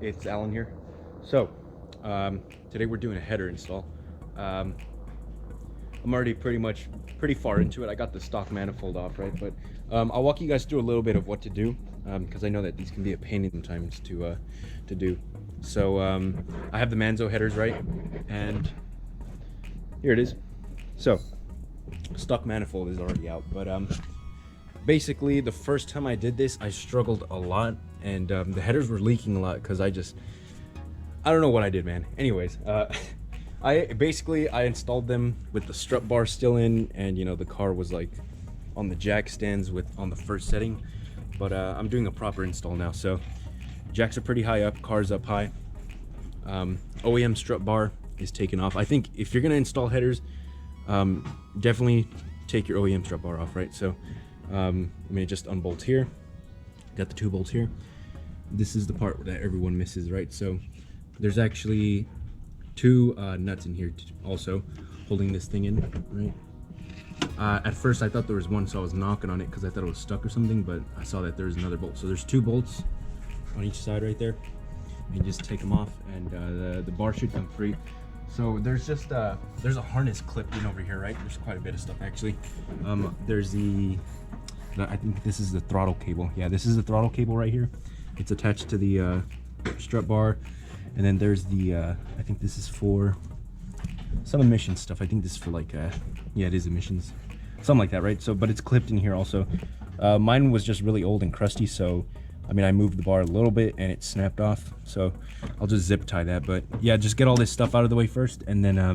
it's Alan here. So today we're doing a header install. I'm already pretty far into it. I got the stock manifold off, right? But I'll walk you guys through a little bit of what to do, because I know that these can be a pain sometimes to do. So I have the Manzo headers, right? And here it is. So stock manifold is already out, but basically the first time I did this, I struggled a lot, and the headers were leaking a lot because I don't know what I did, man. Anyways, I installed them with the strut bar still in, and you know, the car was like on the jack stands on the first setting, but I'm doing a proper install now. So jacks are pretty high up, car's up high. OEM strut bar is taken off. I think if you're gonna install headers, definitely take your OEM strut bar off, right? So I mean, it just unbolts here. Got the 2 bolts here. This is the part that everyone misses, right? So there's actually 2 nuts in here also holding this thing in, right? At first I thought there was one, so I was knocking on it because I thought it was stuck or something, but I saw that there's another bolt. So there's 2 bolts on each side right there. You just take them off, and the bar should come free. So there's just there's a harness clipped in over here, right? There's quite a bit of stuff actually. There's I think this is the throttle cable. Yeah, this is the throttle cable right here. It's attached to the strut bar, and then there's the I think this is for some emission stuff. I think this is for like yeah, it is emissions, something like that, right? So but it's clipped in here also. Mine was just really old and crusty, so I mean, I moved the bar a little bit and it snapped off, so I'll just zip tie that. But yeah, just get all this stuff out of the way first, and then I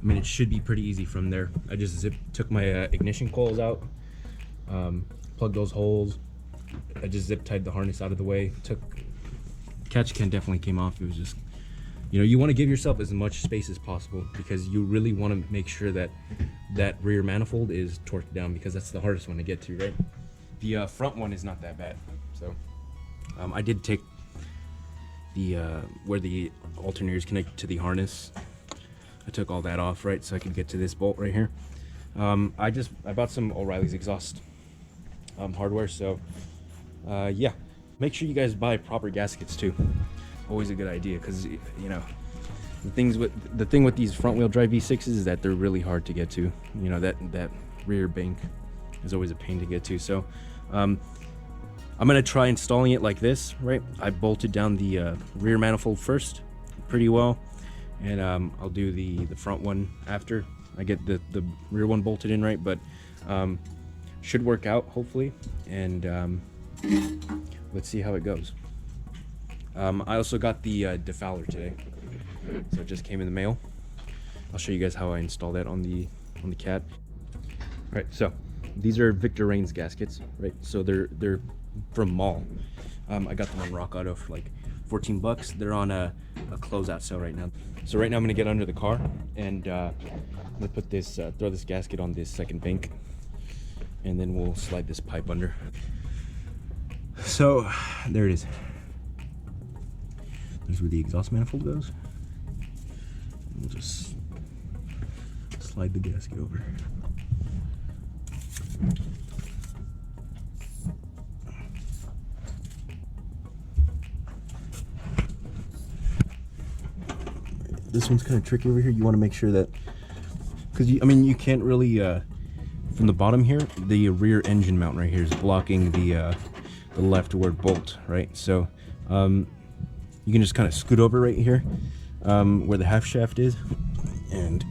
mean, it should be pretty easy from there. I just took my ignition coils out, plugged those holes. I just zip tied the harness out of the way. Catch can definitely came off. It was just, you know, you want to give yourself as much space as possible because you really want to make sure that that rear manifold is torqued down, because that's the hardest one to get to, right? The front one is not that bad. So I did take the where the alternators connect to the harness. I took all that off, right, so I could get to this bolt right here. I bought some O'Reilly's exhaust hardware. So yeah, make sure you guys buy proper gaskets too. Always a good idea, because you know, the thing with these front wheel drive V6s is that they're really hard to get to. You know, that rear bank is always a pain to get to. So I'm gonna try installing it like this, right? I bolted down the rear manifold first pretty well, and I'll do the front one after I get the rear one bolted in, right? But should work out hopefully, and let's see how it goes. I also got the defouler today, so it just came in the mail. I'll show you guys how I install that on the Cat. All right, so these are Victor Reigns gaskets, right? So they're from Mall. I got them on Rock Auto for like 14 bucks. They're on a closeout sale right now. So right now I'm gonna get under the car, and I'm gonna put this throw this gasket on this second bank, and then we'll slide this pipe under. So there it is. There's where the exhaust manifold goes. We'll just slide the gasket over. This one's kind of tricky over here. You want to make sure that, because I mean, you can't really from the bottom here, the rear engine mount right here is blocking the leftward bolt, right? So you can just kind of scoot over right here where the half shaft is, and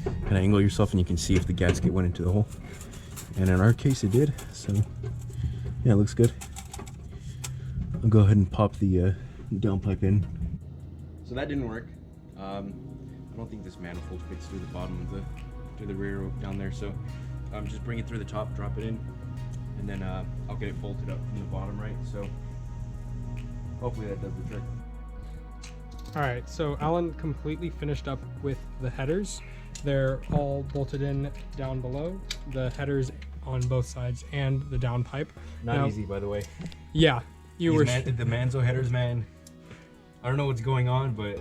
kind of angle yourself, and you can see if the gasket went into the hole. And in our case, it did. So yeah, it looks good. I'll go ahead and pop the downpipe in. So that didn't work. I don't think this manifold fits through the bottom of the rear down there. So just bring it through the top, drop it in, and then I'll get it bolted up from the bottom, right? So hopefully that does the trick. All right, so Alan completely finished up with the headers. They're all bolted in down below, the headers on both sides and the downpipe. Not easy, by the way. Yeah, the Manzo headers, man. I don't know what's going on, but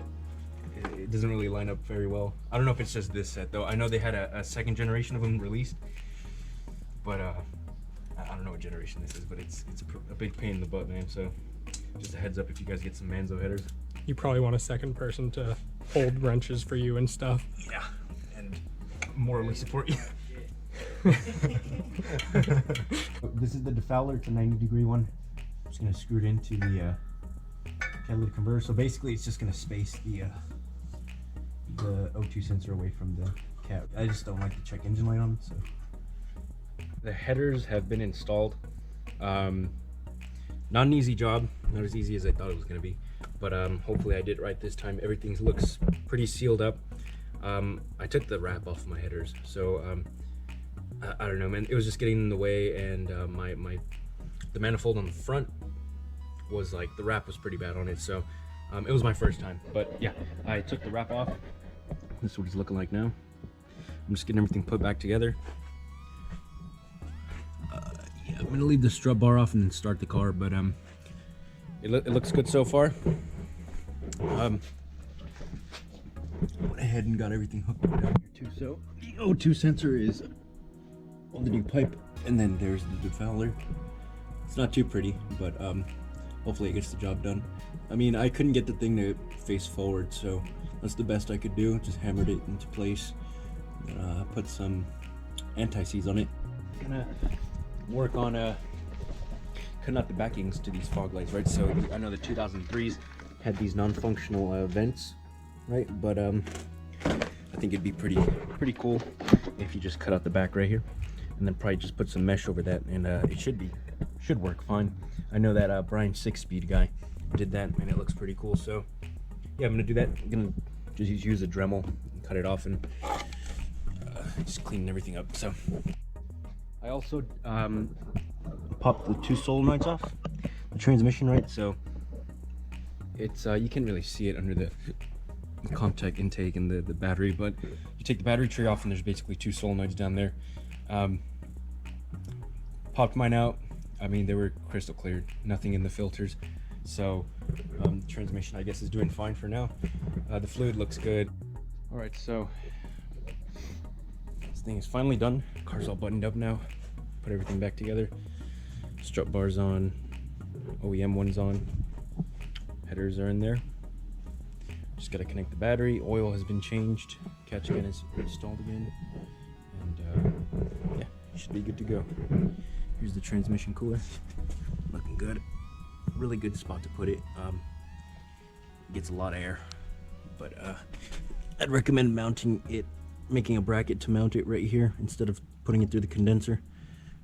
it doesn't really line up very well. I don't know if it's just this set though. I know they had a second generation of them released, but I don't know what generation this is, but it's a big pain in the butt, man. So Just a heads up if you guys get some Manzo headers. You probably want a second person to hold wrenches for you and stuff. Yeah, and morally support you. This is the defouler. It's a 90-degree one. I'm just gonna screw it into the catalytic converter. So basically, it's just gonna space the O2 sensor away from the cap. I just don't like to check engine light on it. So the headers have been installed. Not an easy job. Not as easy as I thought it was gonna be. But hopefully I did it right this time. Everything looks pretty sealed up. I took the wrap off my headers, so I don't know, man. It was just getting in the way, and the manifold on the front was like, the wrap was pretty bad on it. So it was my first time, but yeah, I took the wrap off. This is what it's looking like now. I'm just getting everything put back together. Yeah, I'm gonna leave the strut bar off and then start the car, but it looks good so far. Went ahead and got everything hooked up down here too. So the O2 sensor is on the new pipe, and then there's the defouler. It's not too pretty, but hopefully it gets the job done. I mean, I couldn't get the thing to face forward, so that's the best I could do. Just hammered it into place. Put some anti-seize on it. Gonna work on cutting out the backings to these fog lights, right? So I know the 2003s had these non-functional vents, right? But I think it'd be pretty cool if you just cut out the back right here, and then probably just put some mesh over that, and it should work fine. I know that Brian 6-speed guy did that, and it looks pretty cool. So yeah, I'm gonna do that. I'm gonna just use a Dremel and cut it off, and just clean everything up. So I also popped the 2 solenoids off the transmission, right? So it's you can't really see it under the Comtech intake and the battery, but you take the battery tray off, and there's basically 2 solenoids down there. Popped mine out. I mean, they were crystal clear, nothing in the filters. So the transmission, I guess, is doing fine for now. The fluid looks good. All right, so this thing is finally done. Car's all buttoned up now. Put everything back together. Strut bars on, OEM ones on. Headers are in there. Just gotta connect the battery. Oil has been changed. Catch gun is installed again, and yeah, should be good to go. Here's the transmission cooler, looking good. Really good spot to put it. Gets a lot of air, but I'd recommend mounting it, making a bracket to mount it right here instead of putting it through the condenser.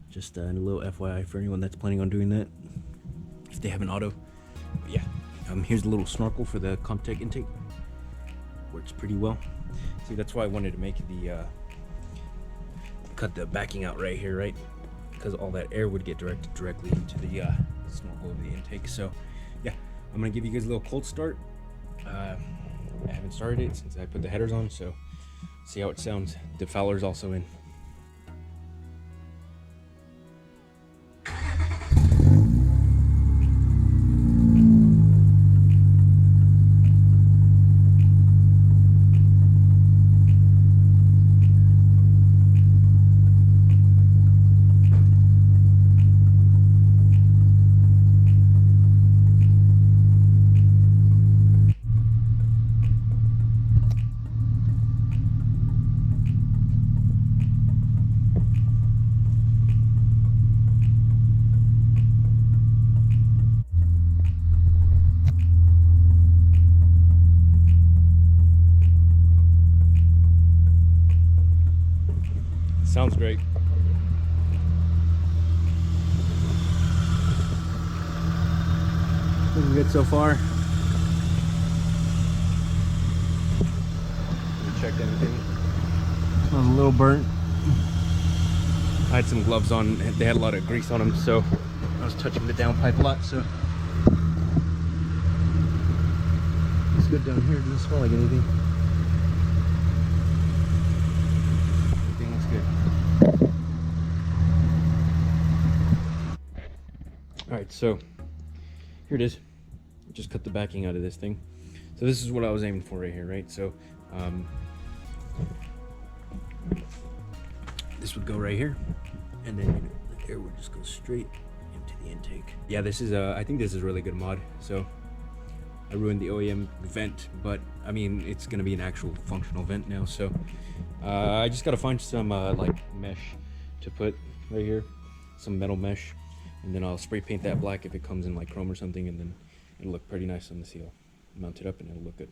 Just a little FYI for anyone that's planning on doing that, if they have an auto. But yeah, here's a little snorkel for the Comtech intake. Works pretty well. See, that's why I wanted to make the cut the backing out right here, right? Because all that air would get directed directly into the snorkel of the intake. So yeah, I'm gonna give you guys a little cold start. I haven't started it since I put the headers on, so see how it sounds. The defouler's also in. Sounds great. Looking good so far. We checked everything. Smells a little burnt. I had some gloves on. They had a lot of grease on them, so I was touching the downpipe a lot. So it's good down here. It doesn't smell like anything. Everything looks good. All right, so here it is. Just cut the backing out of this thing. So this is what I was aiming for right here, right? So this would go right here, and then the air would just go straight into the intake. Yeah, this is I think this is a really good mod. So I ruined the OEM vent, but I mean it's gonna be an actual functional vent now. So I just gotta find some like mesh to put right here, some metal mesh, and then I'll spray paint that black if it comes in like chrome or something, and then it'll look pretty nice on the seal. Mount it up and it'll look good.